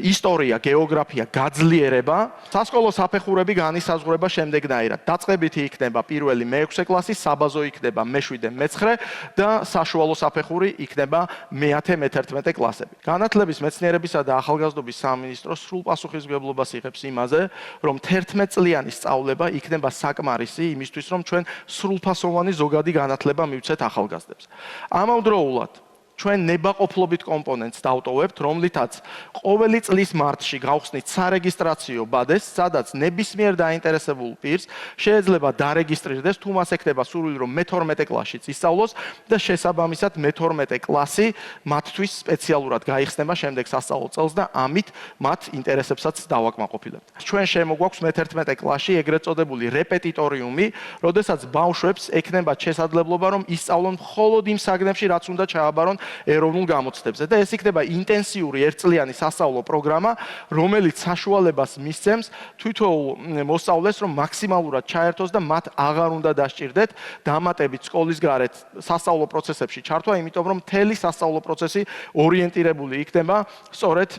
ისტორია, გეოგრაფია, გაძლიერება, სასკოლო საფეხურები განისაზღვრება შემდეგნაირად. დაწყებითი იქნება პირველი მე-6 კლასი, საბაზო იქნება მე-7, მე-9 და საშუალო საფეხური იქნება მე-10, მე-11 კლასები. განათლების, მეცნიერებისა და ახალგაზრდობის სამინისტრო სრულ პასუხისმგებლობას იღებს იმაზე, რომ 11 წლიანი სწავლება იქნება საკმარისი იმისთვის, რომ ჩვენ სრულფასოვანი ზოგადი განათლება მივცეთ ახალგაზრდებს. ამავდროულად ჩვენ ნებაყოფლობით კომპონენტს დავტოვებთ, რომლითაც ყოველი წლის მარტში გავხსნით სარეგისტრაციო ბადეს, სადაც ნებისმიერ დაინტერესებულ პირს შეიძლება დარეგისტრირდეს, თუ მას ექნება სურვილი, რომ მე-12 კლასშიც ისწავლოს და შესაბამისად მე-12 კლასი მათთვის სპეციალურად გაიხსნება შემდეგ სასწავლო წელს და ამით მათ ინტერესებსაც დავაკმაყოფილებთ. ჩვენ შემოგვაქვს მე-11 კლასში ეგრეთ წოდებული რეპეტიტორიუმი, როდესაც ბავშვებს ექნებათ შესაძლებლობა, რომ ისწავლონ მხოლოდ იმ საგნებში, რაც უნდა ჩააბარონ ეროვნულ გამოცდებზე და ეს იქნება ინტენსიური ერთწლიანი სასწავლო პროგრამა, რომელიც საშუალებას მისცემს თითოეულ მოსწავლეს, რომ მაქსიმალურად ჩაერთოს და მათ აღარ უნდა დასჭირდეთ დამატებით სკოლის გარეთ სასწავლო პროცესებში ჩართვა, იმიტომ რომ მთელი სასწავლო პროცესი ორიენტირებული იქნება სწორედ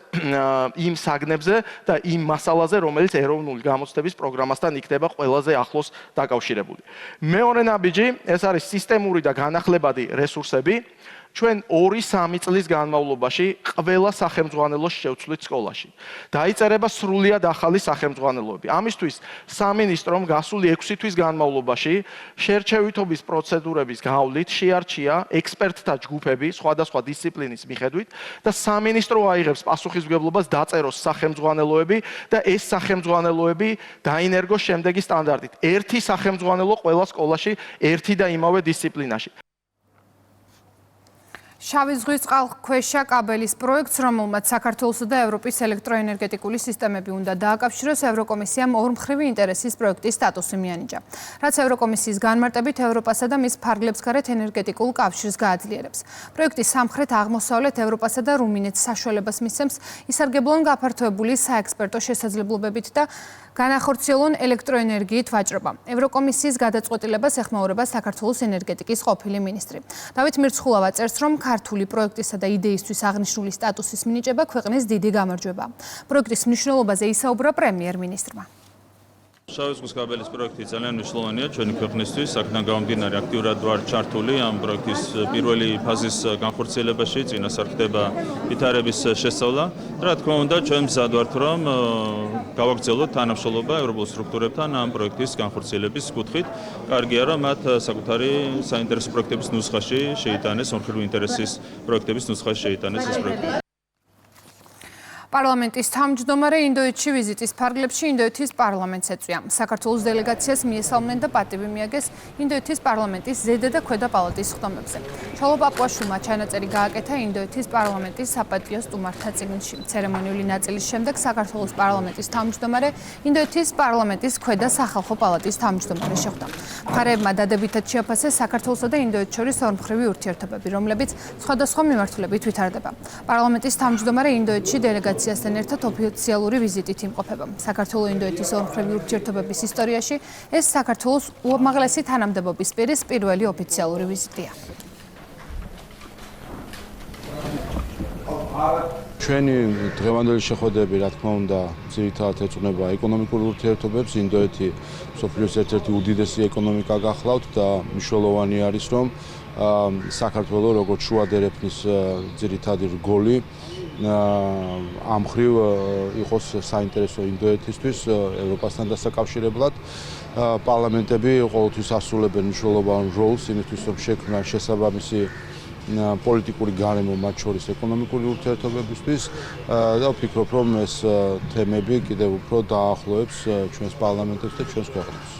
იმ საგნებზე და იმ მასალაზე, რომელიც ეროვნული გამოცდების პროგრამასთან იქნება ყველაზე ახლოს დაკავშირებული. მეორე ნაბიჯი, ეს არის სისტემური და განახლებადი რესურსები. ჩვენ 2-3 წლის განმავლობაში ყველა სახელმძღვანელოს შევცვლით სკოლაში. დაიწერება სრულიად ახალი სახელმძღვანელოები. ამისთვის სამინისტრომ გასული 6 თვის განმავლობაში შერჩევითობის პროცედურების გავლით შეარჩია ექსპერტთა ჯგუფები სხვადასხვა დისციპლინის მიხედვით და სამინისტრო აიღებს პასუხისმგებლობას დაწეროს სახელმძღვანელოები და ეს სახელმძღვანელოები დაინერგოს შემდეგი სტანდარტით. ერთი სახელმძღვანელო ყველა სკოლაში ერთი და იმავე დისციპლინაში. შავი ზღვის წყალქვეშა კაბელის პროექტს, რომელმაც საქართველოსა და ევროპის ელექტროენერგეტიკული სისტემები უნდა დააკავშიროს, ევროკომისიამ ორმხრივი ინტერესის პროექტის სტატუსი მიანიჭა. რაც ევროკომისიის განმარტებით ევროპასა და მის ფარგლებს გარეთ ენერგეტიკულ კავშირს გააძლიერებს. პროექტი სამხრეთ-აღმოსავლეთ ევროპასა და რუმინეთს საშუალებას მისცემს ისარგებლონ გაფართოებული საექსპერტო შესაძლებლობებით და განახორციელონ ელექტროენერგიით ვაჭრობა. ევროკომისიის გადაწყვეტილებას ეხმაურება საქართველოს ენერგეტიკის ყოფილი მინისტრი. დავით მირცხულავა წერს, რომ ქართული პროექტისა და იდეისთვის აღნიშნული სტატუსის მინიჭება ქვეყნის დიდი გამარჯვება. პროექტის მნიშვნელობაზე ისაუბრა პრემიერ-მინისტრმა. შავი ზღვის კაბელის პროექტი ძალიან მნიშვნელოვანია ჩვენი ქვეყნისთვის. აქედან გამომდინარე აქტიურად ვარ ჩართული ამ პროექტის პირველი ფაზის განხორციელებაში, წინასწარ ხდება ვითარების შესწავლა. რა თქმა უნდა, ჩვენ მზად ვართ, რომ გავაგრძელოთ თანამშრომლობა ევროპულ სტრუქტურებთან ამ პროექტის განხორციელების კუთხით. კარგია, რომ მათ საკუთარი საინტერესო პროექტების ნუსხაში შეიტანეს, ორმხრივი ინტერესის პროექტების ნუსხაში შეიტანეს ეს პროექტი. პარლამენტის თავმჯდომარე ინდოეთში ვიზიტის ფარგლებში ინდოეთის პარლამენტს ეწვია. საქართველოს დელეგაციას მიესალმნენ და პატივი მიაგეს ინდოეთის პარლამენტის ზედა და ქვედა პალატის ხდომებზე. ჩოლო პაპუაშვილმა ჩანაწერი გააკეთა ინდოეთის პარლამენტის საპატიო სტუმართა წიგნში. ცერემონიული ნაწილის შემდეგ საქართველოს პარლამენტის თავმჯდომარე ინდოეთის პარლამენტის ქვედა სახალხო პალატის თავმჯდომარე შეხვდა. მხარეებმა დადებითად შეაფასეს საქართველოსა და ინდოეთს შორის ორმხრივი ურთიერთობები, რომლებიც სხვადასხვა მიმართულებით ვითარდება. პარლამენტის თავმჯდომარე ინდოეთში დელეგაციასთან ერთად ოფიციალური ვიზიტით იმყოფება. საქართველო-ინდოეთის ორმხრივი ურთიერთობების ისტორიაში ეს საქართველოს უმაღლესი თანამდებობის პირის პირველი ოფიციალური ვიზიტია. ჩვენი დღევანდელი შეხვედრები, რა თქმა უნდა, ძირითადად ეწუნება ეკონომიკურ ურთიერთობებს. ინდოეთი მსოფლიოს ერთ-ერთი უდიდესი ეკონომიკა გახლავთ და მნიშვნელოვანი არის, რომ საქართველოს როგორც შუა დერეფნის ძირითადი რგოლი ამ მხრივ იყოს საინტერესო ინდოეთისთვის ევროპასთან დასაკავშირებლად. პარლამენტები ყოველთვის ასრულებენ მნიშვნელოვან როლს იმისთვის, რომ შექმნან შესაბამისი პოლიტიკური გარემო მათ შორის ეკონომიკური ურთიერთობებისთვის და ვფიქრობ, რომ ეს თემები კიდევ უფრო დაახლოებს ჩვენს პარლამენტებს და ჩვენს ქვეყნებს.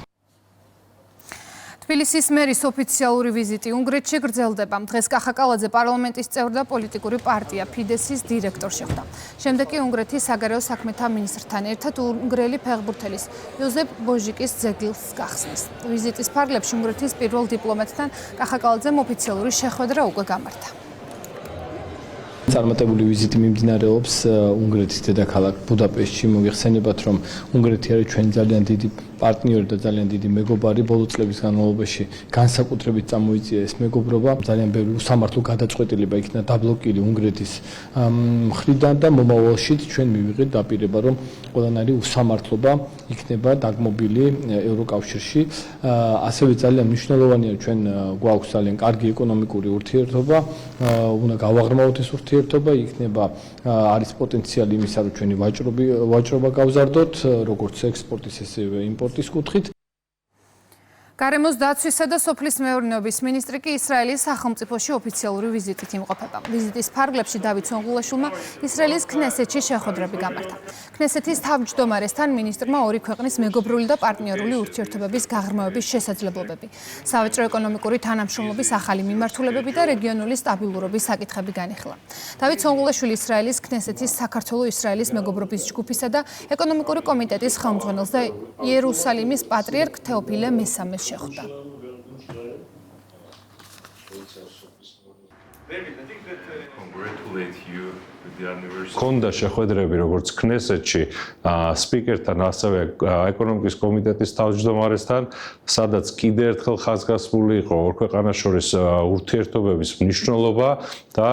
თბილისის მერის ოფიციალური ვიზიტი უნგრეთში გრძელდება. დღეს კახაკალაძე პარლამენტის წევრი და პოლიტიკური პარტია ფიდესის დირექტორ შეხვდა. შემდეგ კი უნგრეთის საგარეო საქმეთა მინისტრთან ერთად უნგრელი ფეხბურთელის იოზეფ ბოჟიკის ძეგლს გახსნის. ვიზიტის ფარგლებში უნგრეთის პირველ დიპლომატთან კახაკალაძემ ოფიციალური შეხვედრა უკვე გამართა. წარმატებული ვიზიტი მიმდინარეობს უნგრეთის დედაქალაქ ბუდაპეშტში. მოგეხსენებათ, რომ უნგრეთი არის ჩვენი ძალიან დიდი პარტნიორი და ძალიან დიდი მეგობარი. ბოლო წლების განმავლობაში განსაკუთრებით წამოიწია ეს მეგობრობა. ძალიან ბევრი უსამართლო გადაწყვეტილება იქნა დაბლოკილი უნგრეთის მხრიდან და მომავალში ჩვენ მივიღეთ დაპირება, რომ ყველანაირი უსამართლობა იქნება დაგმობილი ევროკავშირში. ასევე ძალიან მნიშვნელოვანია, ჩვენ გვაქვს ძალიან კარგი ეკონომიკური ურთიერთობა. უნდა გავაღრმავოთ ეს ურთიერთობა, იქნება არის პოტენციალი იმისა, რომ ჩვენი ვაჭრობა გავზარდოთ, როგორც ექსპორტის, ასევე იმპორტის კუთხით. გარემოს დაცვისა და სოფლის მეურნეობის მინისტრი კი ისრაელის სახელმწიფოში ოფიციალური ვიზიტით იმყოფება. ვიზიტის ფარგლებში დავით სონღულაშვილმა ისრაელის ქნესეთში შეხვედრები გამართა. ქნესეთის თავმჯდომარესთან მინისტრმა ორი ქვეყნის მეგობრული და პარტნიორული ურთიერთობების გაღრმავების შესაძლებლობები, სავაჭრო ეკონომიკური თანამშრომლობის ახალი მიმართულებები და რეგიონული სტაბილურობის საკითხები განიხილა. დავით სონღულაშვილი ისრაელის ქნესეთის საქართველო-ისრაელის მეგობრობის ჯგუფისა და ეკონომიკური კომიტეტის ხელმძღვანელს და იერუსალიმის პატრიარქ თეოფილე მესამეს შეხვდა. კონდა შეხვედრები როგორც ქნესეთში სპიკერთან, ასევე ეკონომიკის კომიტეტის თავმჯდომარესთან, სადაც კიდევ ერთხელ ხაზგასმული იყო ორ ქვეყანას შორის ურთიერთობების მნიშვნელობა და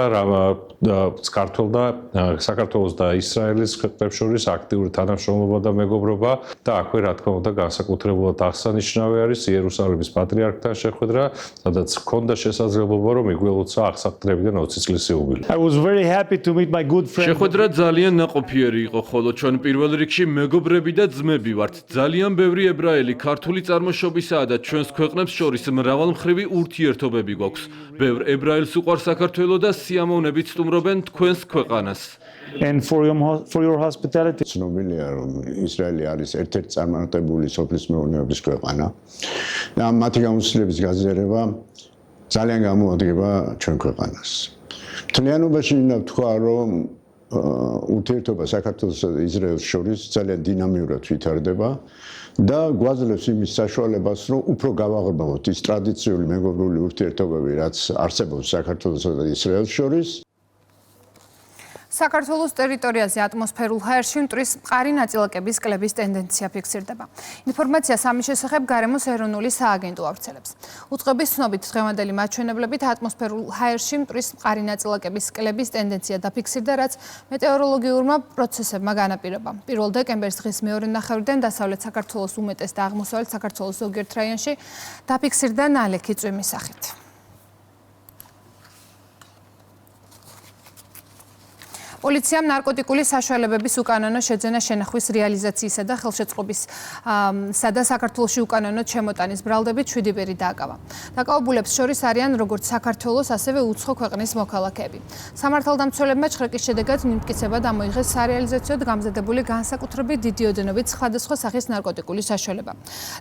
საქართველოს და ისრაელის ქვეყნებს შორის აქტიური თანამშრომლობა და მეგობრობა და აქვე რა თქმა უნდა განსაკუთრებულად აღსანიშნავი არის იერუსალიმის პატრიარქთან შეხვედრა, სადაც ჰქონდა შესაძლებლობა რომ იგველოცა აღსაყდრებიდან 20 წლის იუბილე. შეხვედრა ძალიან ნაყოფიერი იყო, ხოლო ჩვენ პირველ რიგში მეგობრები და ძმები ვართ. ძალიან ბევრი ებრაელი ქართული წარმოშობისაა და ჩვენს ქვეყნებს შორის მრავალმხრივი ურთიერთობები გვაქვს. ბევრ ებრაელს უყვარს საქართველო და სიამოვნებით სტუმრობენ თქვენს ქვეყანას. ცნობილია, რომ ისრაელი არის ერთ-ერთი წარმატებული სოფლის მეურნეობის ქვეყანა და მათი გამოცდილების გაზიარება ძალიან გამოადგება ჩვენ ქვეყანას. მთლიანობაში უნდა ვთქვა, რომ ურთიერთობა საქართველოსა და ისრაელს შორის ძალიან დინამიურად ვითარდება და გვაძლევს იმის საშუალებას, რომ უფრო გავაღრმავოთ ის ტრადიციული მეგობრული ურთიერთობები, რაც არსებობს საქართველოსა და ისრაელს შორის. საქართველოს ტერიტორიაზე ატმოსფერულ ჰაერში მტვრის მყარი ნაწილაკების კლების ტენდენცია ფიქსირდება. ინფორმაციას ამის შესახებ გარემოს ეროვნული სააგენტო ავრცელებს. უწყების ცნობით დღევანდელი მაჩვენებლებით ატმოსფერულ ჰაერში მტვრის მყარი ნაწილაკების კლების ტენდენცია დაფიქსირდა, რაც მეტეოროლოგიურმა პროცესებმა განაპირობა. 1 დეკემბერს დღის მეორე ნახევრიდან დასავლეთ საქართველოს უმეტეს და აღმოსავლეთ საქართველოს ზოგიერთ რაიონში დაფიქსირდა ნალექი წვიმის სახით. პოლიციამ ნარკოტიკული საშუალებების უკანონო შეძენა შენახვის რეალიზაციისა და ხელშეწყობისა და საქართველოში უკანონო ჩემოტანის ბრალდებით 7 პირი დააკავა. დაკავებულებს შორის არიან როგორც საქართველოს, ასევე უცხო ქვეყნის მოქალაქეები. სამართალდამცველებმა ჩხრეკის შედეგად მიმტკიცება დამოიღეს სარეალიზაციოდ გამზადებული განსაკუთრებით დიდი ოდენობით სხვადასხვა სახის ნარკოტიკული საშუალება.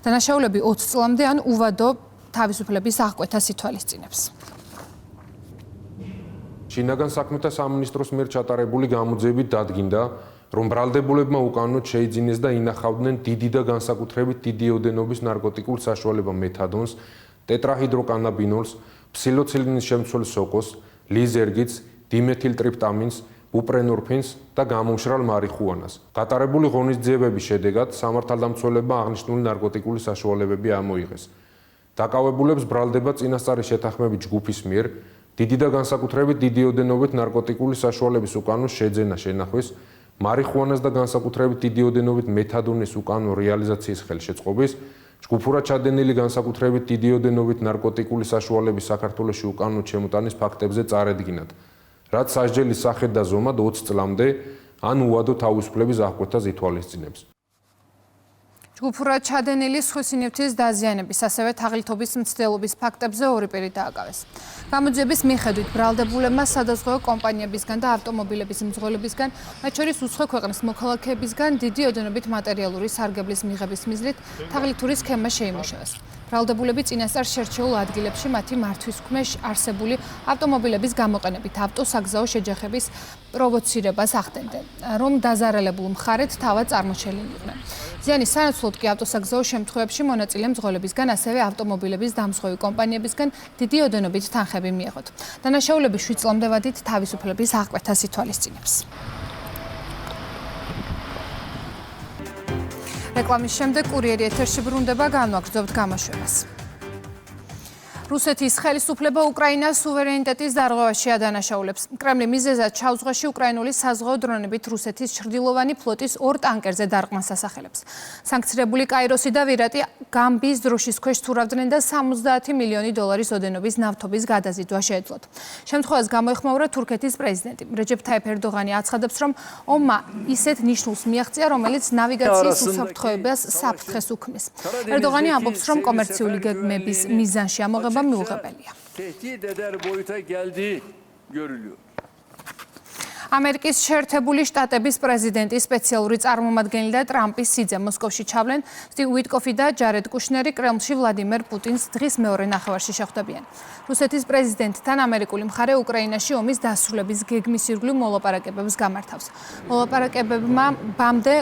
დანაშაულები 20 წლამდე ან უვადო თავისუფლების აღკვეთას ითვალისწინებს. შინაგან საქმეთა სამინისტროს მიერ ჩატარებული გამოძიებით დადგინდა, რომ ბრალდებულებმა უკანონოდ შეიძინეს და ინახავდნენ დიდი და განსაკუთრებით დიდი ოდენობის ნარკოტიკულ საშუალება მეთადონს, ტეტრაჰიდროკანაბინოლს, ფსილოცილინის შემცველ სოკოს, ლიზერგიტს, დიმეთილტრიპტამინს, ბუპრენორფინს და გამომშრალ მარიხუანას. გატარებული ღონისძიებების შედეგად სამართალდამცველებმა აღნიშნული ნარკოტიკული საშუალებები ამოიღეს. დაკავებულებს ბრალდება წინასწარი შეთანხმებით ჯგუფის მიერ დიდი და განსაკუთრებით დიდი ოდენობით ნარკოტიკული საშუალების უკანონო შეძენა შენახვის, მარიხუანას და განსაკუთრებით დიდი ოდენობით მეთადონის უკანონო რეალიზაციის ხელშეწყობის, ჯგუფურად ჩადენილი განსაკუთრებით დიდი ოდენობით ნარკოტიკული საშუალების საქართველოში უკანონო ჩემოტანის ფაქტებზე წარედგინათ, რაც სასჯელის სახით და ზომად 20 წლამდე ან უვადო თავისუფლების აღკვეთას ითვალისწინებს. ჯგუფურად ჩადენილი სხვისი ნივთის დაზიანების, ასევე თაღლითობის მცდელობის ფაქტებზე 2 პირი დააკავეს. გამოძიების მიხედვით ბრალდებულებმა სადაზღვევო კომპანიებისგან და ავტომობილების მძღოლებისგან, მათ შორის უცხო ქვეყნის მოქალაქეებისგან დიდი ოდენობით მატერიალური სარგებლის მიღების მიზნით თაღლითური სქემა შეიმუშავეს. ბრალდებულები წინასწარ შერჩეულ ადგილებში მათი მართვის ქვეშ არსებული ავტომობილების გამოყენებით ავტოსაგზაო შეჯახების პროვოცირებას ახდენდნენ, რომ დაზარალებულ მხარეთ თავად წარმოჩენილიყვნენ. ზიანის სანაცვლოდ კი ავტოსაგზაო შემთხვევებში მონაწილე მძღოლებისგან, ასევე ავტომობილების დამზღვევი კომპანიებისგან დიდი ოდენობით თანხები მიეღოთ. დანაშაულები 7 წლამდე ვადით თავისუფლების აღკვეთას ითვალისწინებს. რეკლამის შემდეგ კურიერი ეთერში ბრუნდება, განვაგრძობთ გამოშვებას. რუსეთის ხელისუფლება უკრაინას სუვერენიტეტის დარღვევაში ადანაშაულებს. კრემლი მიზეზად შავ ზღვაში უკრაინული საზღვაო დრონებით რუსეთის ჩრდილოვანი ფლოტის 2 ტანკერზე დარყმას ასახელებს. სანქცირებული კაიროსი და ვირატი გამბიის დროშის ქვეშ თურავდნენ და 70 მილიონი დოლარის ოდენობის ნავთობის გადაზიდვა შეეძლოთ. შემთხვევას გამოეხმაურა თურქეთის პრეზიდენტი. რეჯეფ თაიფ ერდოღანი აცხადებს, რომ ომმა ისეთ ნიშნულს მიაღწია, რომელიც ნავიგაციის უსაფრთხოებას საფრთხეს უქმნის. ერდოღანი ამბობს, რომ კომერციული გეგმების მიზანში ამოღება tehdit eder boyuta geldiği görülüyor. ამერიკის შეერთებული შტატების პრეზიდენტის სპეციალური წარმომადგენელი და ტრამპის სიძე მოსკოვში ჩავლენ. სტივ უიტკოფი და ჯარედ კუშნერი კრემლში ვლადიმერ პუტინს დღის მეორე ნახევარში შეხვდებიან. რუსეთის პრეზიდენტთან ამერიკული მხარე უკრაინაში ომის დასრულების გეგმის ირგვლივ მოლაპარაკებებს გამართავს. მოლაპარაკებებმა ბამდე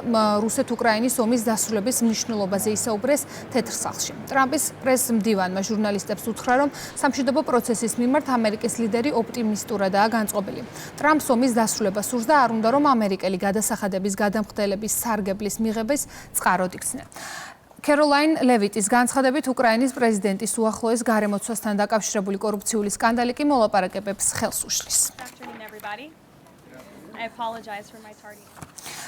რუსეთ-უკრაინის ომის დასრულების მნიშვნელობაზე ისაუბრეს თეთრ სახლში. ტრამპის პრეს-მდივანმა ჟურნალისტებს უთხრა, რომ სამშვიდობო პროცესის მიმართ ამერიკის ლიდერი ოპტიმისტურადაა განწყობილი. ტრამპს ომის დასრულება სურს და არ უნდა რომ ამერიკელი გადასახადების გადამხდელების სარგებლის მიღების წყაროდ იქცნენ. კეროლაინ ლევიტის განცხადებით უკრაინის პრეზიდენტის უახლოეს გარემოცვასთან დაკავშირებული კორუფციული სკანდალი კი მოლაპარაკებებს ხელს უშლის.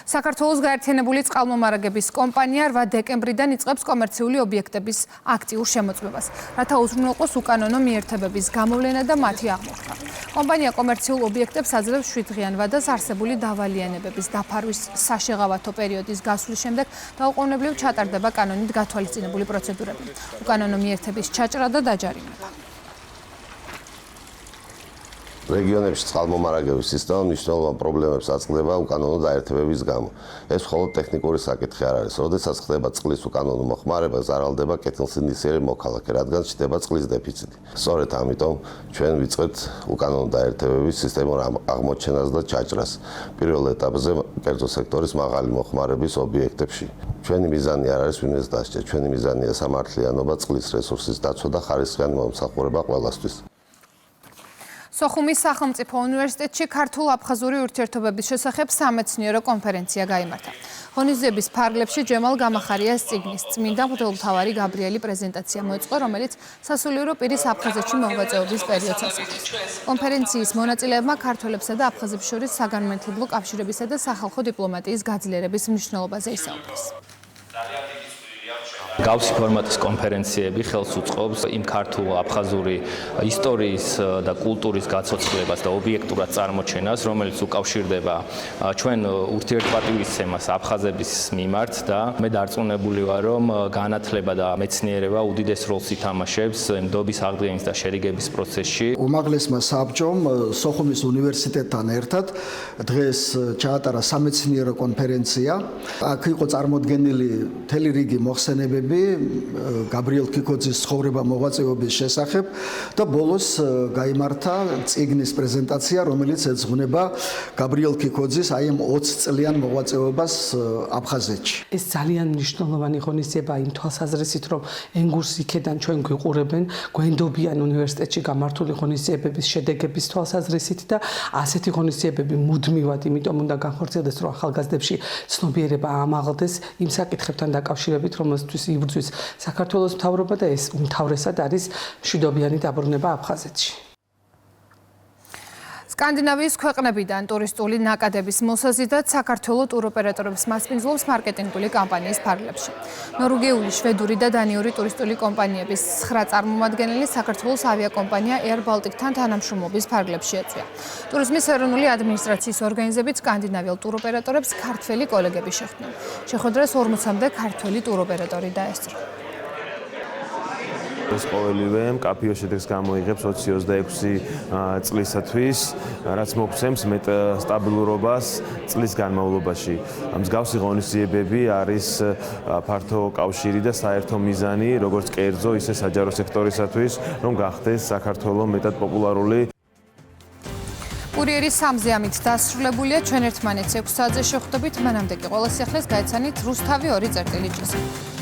საქართველოს გაერთიანებული წყალმომარაგების კომპანია 8 დეკემბრიდან იწყებს კომერციული ობიექტების აქტიურ შემოწმებას, რათა უზრუნველყოს უკანონო მიერთებების გამოვლენა და მათი აღმოხსნა. კომპანია კომერციულ ობიექტებს აძლევს 7 დღიან ვადას არსებული დავალიანებების დაფარვის საშეღავათო პერიოდის გასვლის შემდეგ დაუყოვნებლივ ჩატარდება კანონით გათვალისწინებული პროცედურები. უკანონო მიერთების ჩაჭრა და დაჯარიმება. რეგიონებში წყალმომარაგების სისტემა მნიშვნელოვან პრობლემებს აწყდება უკანონო დაერთებების გამო. ეს მხოლოდ ტექნიკური საკითხი არ არის. როდესაც ხდება წყლის უკანონო მოხმარება, ზარალდება კეთილსინდისიერი მოქალაქე, რადგან ჩნდება წყლის დეფიციტი. სწორედ ამიტომ ჩვენ ვიწყებთ უკანონო დაერთებების სისტემურ აღმოჩენას და ჩაჭრას პირველ ეტაპზე კერძო სექტორის მაღალი მოხმარების ობიექტებში. ჩვენი მიზანი არ არის ვინმეს დასჯა, ჩვენი მიზანია სამართლიანობა, წყლის რესურსის დაცვა და ხარისხიანი მომსახურება ყველასთვის. სოხუმის სახელმწიფო უნივერსიტეტში ქართულ-აფხაზური ურთიერთობების შესახებ სამეცნიერო კონფერენცია გაიმართა. ღონისძიების ფარგლებში ჯემალ გამახარიას წიგნის წმინდა მღვდელმთავარი გაბრიელი პრეზენტაცია მოეწყო, რომელიც სასულიერო პირის აფხაზეთში მოღვაწეობის პერიოდს ასახავს. კონფერენციის მონაწილეებმა ქართველებსა და აფხაზებს შორის საგანმანათლებლო კავშირებისა და სახალხო დიპლომატიის გაძლიერების მნიშვნელობაზე ისაუბრეს. გავსი ფორმატის კონფერენციები ხელს უწყობს იმ ქართულ-აფხაზური ისტორიის და კულტურის გაცოცხლებას და ობიექტურად წარმოჩენას, რომელიც უკავშირდება ჩვენ ურთიერთპატივისცემას აფხაზების მიმართ და მე დარწმუნებული ვარ, რომ განათლება და მეცნიერება უდიდეს როლს ითამაშებს ნდობის აღდგენის და შერიგების პროცესში. უმაღლესმა საბჭომ სოხუმის უნივერსიტეტთან ერთად დღეს ჩაატარა სამეცნიერო კონფერენცია. აქ იყო წარმოდგენილი მთელი რიგი მოხსენებები გაბრიელ ქიქოძის ცხოვრება მოღვაწეობის შესახებ და ბოლოს გაიმართა წიგნის პრეზენტაცია, რომელიც ეძღვნება გაბრიელ ქიქოძის აი ამ 20 წლიან მოღვაწეობას აფხაზეთში. ეს ძალიან მნიშვნელოვანი ღონისძიება იმ თვალსაზრისით, რომ ენგურს იქედან ჩვენ გვიყურებენ, გვენდობიან უნივერსიტეტში გამართული ღონისძიებების შედეგების თვალსაზრისით და ასეთი ღონისძიებები მუდმივად იმიტომ უნდა განხორციელდეს, რომ ახალგაზრდებში ცნობიერება ამაღლდეს იმ საკითხებთან დაკავშირებით, რომელთაც იბრძვის საქართველოს მთავრობა და ეს უმთავრესად არის მშვიდობიანი დაბრუნება აფხაზეთში. სკანდინავიის ქვეყნებიდან ტურისტული ნაკადების მოსაზიდად საქართველოს ტუროპერატორებს მასპინძლობს მარკეტინგული კამპანიის ფარგლებში. ნორვეგიული, შვედური და დანიური ტურისტული კომპანიების 9 წარმომადგენელი საქართველოს ავიაკომპანია Air Baltic-თან თანამშრომლობის ფარგლებში ეწვია. ტურიზმის ეროვნული ადმინისტრაციის ორგანიზებით სკანდინავიელ ტუროპერატორებს ქართველი კოლეგები შეხვდნენ. შეხვედრას 40-მდე ქართველი ტუროპერატორი დაესწრო. ეს ყოველივე მკაფიო შედეგს გამოიღებს 20-26 წლისათვის, რაც მოგცემს მეტ სტაბილურობას წლის განმავლობაში. მსგავსი ღონისძიებები არის ფართო კავშირი და საერთო მიზანი, როგორც კერძო, ისე საჯარო სექტორისათვის, რომ გახდეს საქართველოს მეტად პოპულარული. კურიერი 3-ზე ამით დასრულებულია. ჩვენ ერთმანეთს 6 საათზე შევხვდებით. მანამდე კი ყველა სიახლეს გაეცანით რუსთავი 2.ჭ.